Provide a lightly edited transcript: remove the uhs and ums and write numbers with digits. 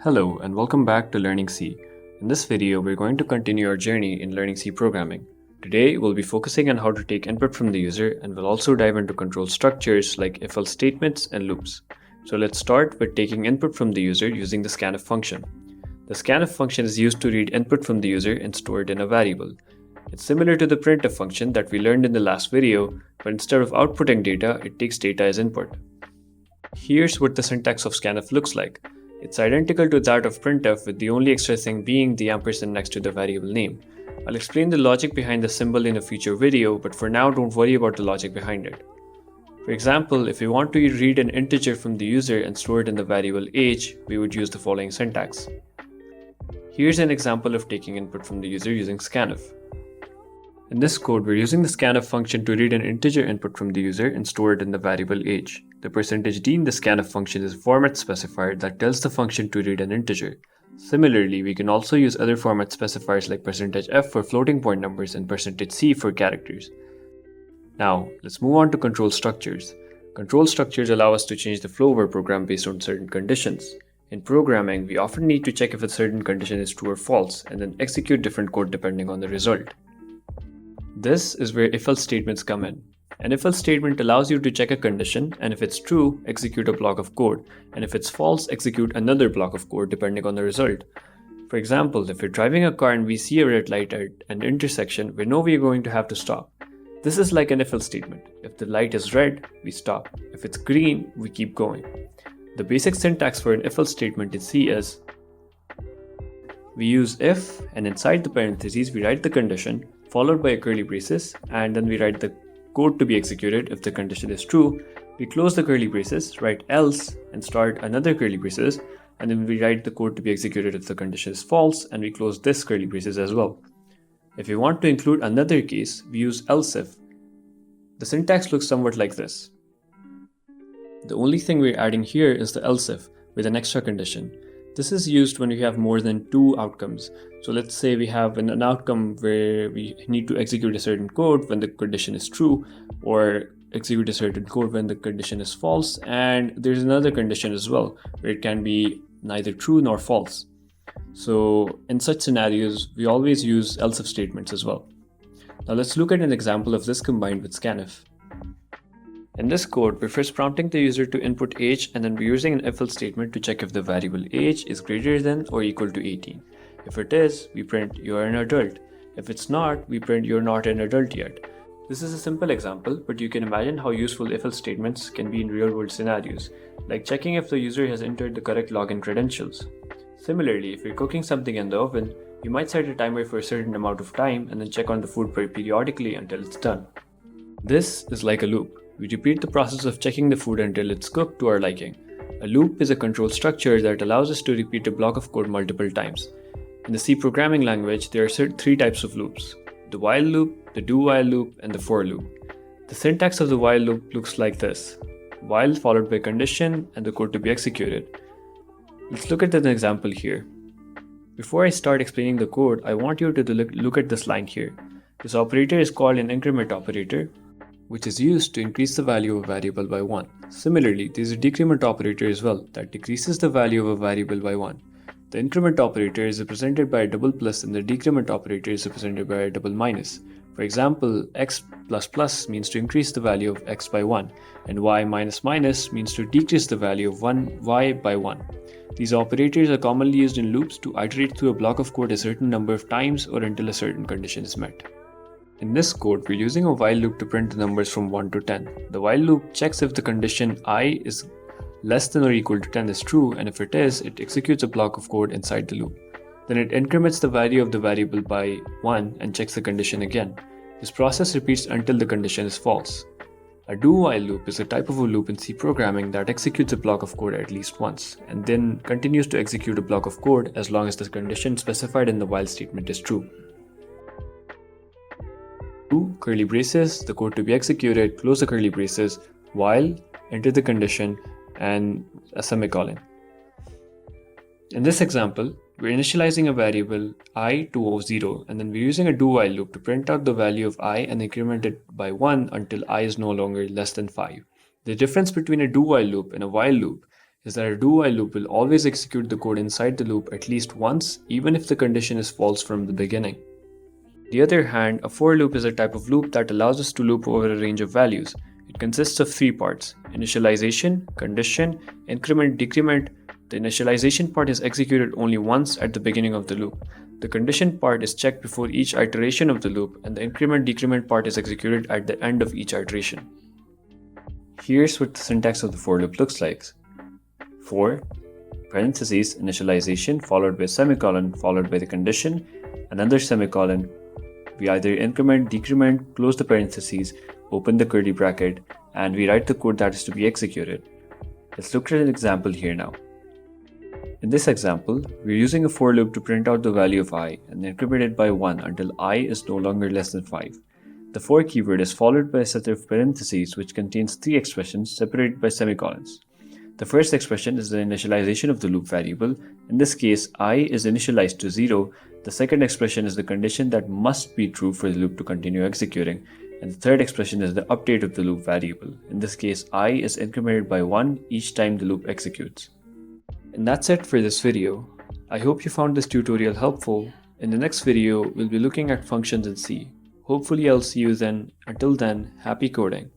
Hello and welcome back to Learning C. In this video, we're going to continue our journey in learning C programming. Today, we'll be focusing on how to take input from the user, and we'll also dive into control structures like if-else statements and loops. So let's start with taking input from the user using the scanf function. The scanf function is used to read input from the user and store it in a variable. It's similar to the printf function that we learned in the last video, but instead of outputting data, it takes data as input. Here's what the syntax of scanf looks like. It's identical to that of printf, with the only extra thing being the ampersand next to the variable name. I'll explain the logic behind the symbol in a future video, but for now don't worry about the logic behind it. For example, if we want to read an integer from the user and store it in the variable age, we would use the following syntax. Here's an example of taking input from the user using scanf. In this code, we're using the scanf function to read an integer input from the user and store it in the variable age. The %d in the scanf function is a format specifier that tells the function to read an integer. Similarly, we can also use other format specifiers like %f for floating point numbers and %c for characters. Now, let's move on to control structures. Control structures allow us to change the flow of our program based on certain conditions. In programming, we often need to check if a certain condition is true or false, and then execute different code depending on the result. This is where if-else statements come in. An if-else statement allows you to check a condition, and if it's true, execute a block of code, and if it's false, execute another block of code depending on the result. For example, if we're driving a car and we see a red light at an intersection, we know we're going to have to stop. This is like an if-else statement. If the light is red, we stop. If it's green, we keep going. The basic syntax for an if-else statement in C is: we use if, and inside the parentheses we write the condition, followed by a curly braces, and then we write the code to be executed if the condition is true. We close the curly braces, write else, and start another curly braces, and then we write the code to be executed if the condition is false, and we close this curly braces as well. If we want to include another case, we use else if. The syntax looks somewhat like this. The only thing we're adding here is the else if with an extra condition. This is used when we have more than two outcomes. So let's say we have an outcome where we need to execute a certain code when the condition is true, or execute a certain code when the condition is false, and there's another condition as well where it can be neither true nor false. So in such scenarios, we always use else if statements as well. Now let's look at an example of this combined with scanf. In this code, we're first prompting the user to input age, and then we're using an if-else statement to check if the variable age is greater than or equal to 18. If it is, we print you're an adult. If it's not, we print you're not an adult yet. This is a simple example, but you can imagine how useful if-else statements can be in real-world scenarios, like checking if the user has entered the correct login credentials. Similarly, if you're cooking something in the oven, you might set a timer for a certain amount of time and then check on the food periodically until it's done. This is like a loop. We repeat the process of checking the food until it's cooked to our liking. A loop is a control structure that allows us to repeat a block of code multiple times. In the C programming language, there are three types of loops: the while loop, the do-while loop, and the for loop. The syntax of the while loop looks like this: while followed by condition and the code to be executed. Let's look at an example here. Before I start explaining the code, I want you to look at this line here. This operator is called an increment operator, which is used to increase the value of a variable by 1. Similarly, there is a decrement operator as well that decreases the value of a variable by 1. The increment operator is represented by a double plus, and the decrement operator is represented by a double minus. For example, x plus plus means to increase the value of x by 1, and y minus minus means to decrease the value of y by 1. These operators are commonly used in loops to iterate through a block of code a certain number of times or until a certain condition is met. In this code, we're using a while loop to print the numbers from 1 to 10. The while loop checks if the condition I is less than or equal to 10 is true, and if it is, it executes a block of code inside the loop. Then it increments the value of the variable by 1 and checks the condition again. This process repeats until the condition is false. A do-while loop is a type of a loop in C programming that executes a block of code at least once, and then continues to execute a block of code as long as the condition specified in the while statement is true. Curly braces, the code to be executed, close the curly braces, while, enter the condition, and a semicolon. In this example, we're initializing a variable I to 0, and then we're using a do-while loop to print out the value of I and increment it by 1 until I is no longer less than 5. The difference between a do-while loop and a while loop is that a do-while loop will always execute the code inside the loop at least once, even if the condition is false from the beginning. On the other hand, a for loop is a type of loop that allows us to loop over a range of values. It consists of three parts: initialization, condition, increment, decrement. The initialization part is executed only once at the beginning of the loop. The condition part is checked before each iteration of the loop, and the increment decrement part is executed at the end of each iteration. Here's what the syntax of the for loop looks like. For, parentheses, initialization, followed by semicolon, followed by the condition, another semicolon. We either increment, decrement, close the parentheses, open the curly bracket, and we write the code that is to be executed. Let's look at an example here now. In this example, we're using a for loop to print out the value of I and increment it by 1 until I is no longer less than 5. The for keyword is followed by a set of parentheses which contains three expressions separated by semicolons. The first expression is the initialization of the loop variable. In this case, I is initialized to 0. The second expression is the condition that must be true for the loop to continue executing. And the third expression is the update of the loop variable. In this case, I is incremented by 1 each time the loop executes. And that's it for this video. I hope you found this tutorial helpful. In the next video, we'll be looking at functions in C. Hopefully I'll see you then. Until then, happy coding.